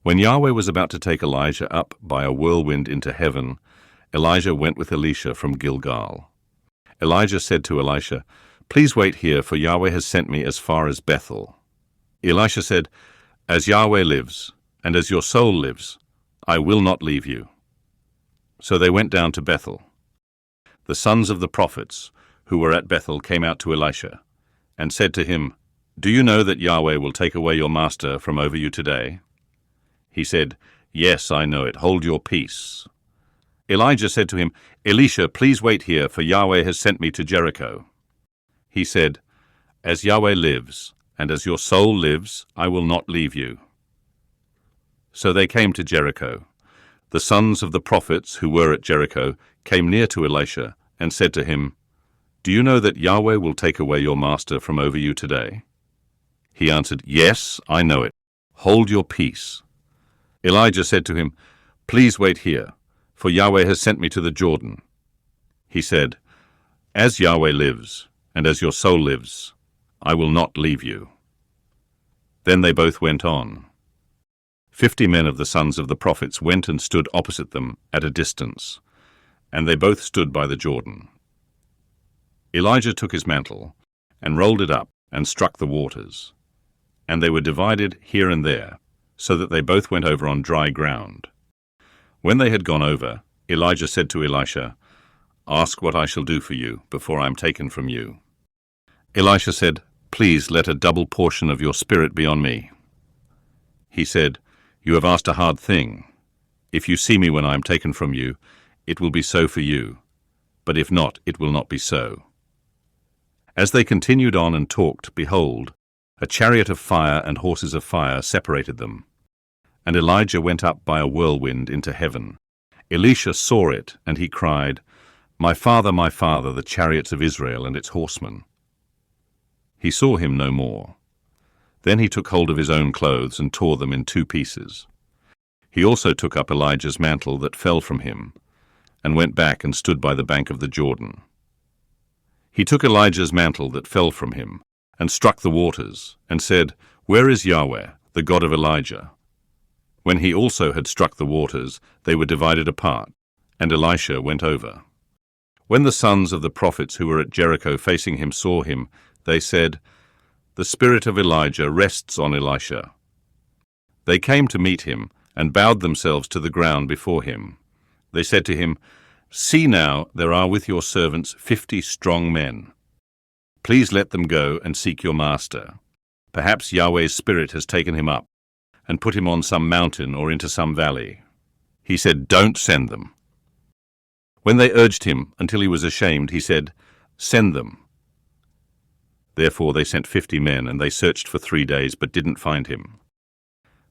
When Yahweh was about to take Elijah up by a whirlwind into heaven, Elijah went with Elisha from Gilgal. Elijah said to Elisha, "Please wait here, for Yahweh has sent me as far as Bethel." Elisha said, "As Yahweh lives, and as your soul lives, I will not leave you." So they went down to Bethel. The sons of the prophets who were at Bethel came out to Elisha and said to him, "Do you know that Yahweh will take away your master from over you today?" He said, "Yes, I know it. Hold your peace." Elijah said to him, "Elisha, please wait here, for Yahweh has sent me to Jericho." He said, "As Yahweh lives, and as your soul lives, I will not leave you." So they came to Jericho. The sons of the prophets who were at Jericho came near to Elisha and said to him, "Do you know that Yahweh will take away your master from over you today?" He answered, "Yes, I know it. Hold your peace." Elijah said to him, "Please wait here, for Yahweh has sent me to the Jordan." He said, "As Yahweh lives, and as your soul lives, I will not leave you." Then they both went on. 50 men of the sons of the prophets went and stood opposite them at a distance, and they both stood by the Jordan. Elijah took his mantle and rolled it up and struck the waters, and they were divided here and there, so that they both went over on dry ground. When they had gone over, Elijah said to Elisha, "Ask what I shall do for you before I am taken from you." Elisha said, "Please let a double portion of your spirit be on me." He said, "You have asked a hard thing. If you see me when I am taken from you, it will be so for you, but if not, it will not be so." As they continued on and talked, behold, a chariot of fire and horses of fire separated them. And Elijah went up by a whirlwind into heaven. Elisha saw it, and he cried, my father, the chariots of Israel and its horsemen." He saw him no more. Then he took hold of his own clothes and tore them in 2 pieces. He also took up Elijah's mantle that fell from him, and went back and stood by the bank of the Jordan. He took Elijah's mantle that fell from him, and struck the waters, and said, "Where is Yahweh, the God of Elijah?" When he also had struck the waters, they were divided apart, and Elisha went over. When the sons of the prophets who were at Jericho facing him saw him, they said, "The spirit of Elijah rests on Elisha." They came to meet him, and bowed themselves to the ground before him. They said to him, "See now, there are with your servants 50 strong men. Please let them go and seek your master. Perhaps Yahweh's spirit has taken him up, and put him on some mountain or into some valley." He said, "Don't send them." When they urged him until he was ashamed, he said, "Send them." Therefore they sent 50 men, and they searched for 3 days, but didn't find him.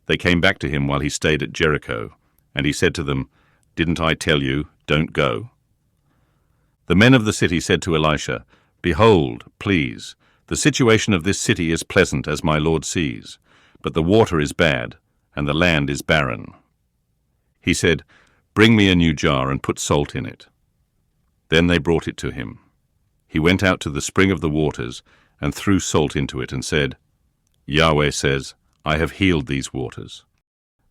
They came back to him while he stayed at Jericho, and he said to them, "Didn't I tell you, don't go?" The men of the city said to Elisha, "Behold, please, the situation of this city is pleasant, as my lord sees, but the water is bad, and the land is barren." He said, "Bring me a new jar and put salt in it." Then they brought it to him. He went out to the spring of the waters and threw salt into it and said, "Yahweh says, I have healed these waters.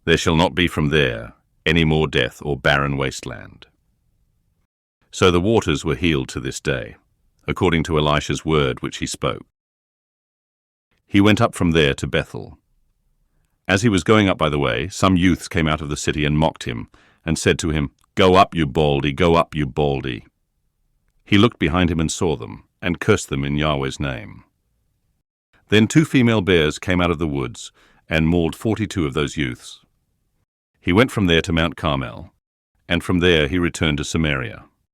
There shall not be from there any more death or barren wasteland." So the waters were healed to this day, according to Elisha's word which he spoke. He went up from there to Bethel. As he was going up by the way, some youths came out of the city and mocked him, and said to him, "Go up, you baldy, go up, you baldy." He looked behind him and saw them, and cursed them in Yahweh's name. Then 2 female bears came out of the woods, and mauled 42 of those youths. He went from there to Mount Carmel, and from there he returned to Samaria.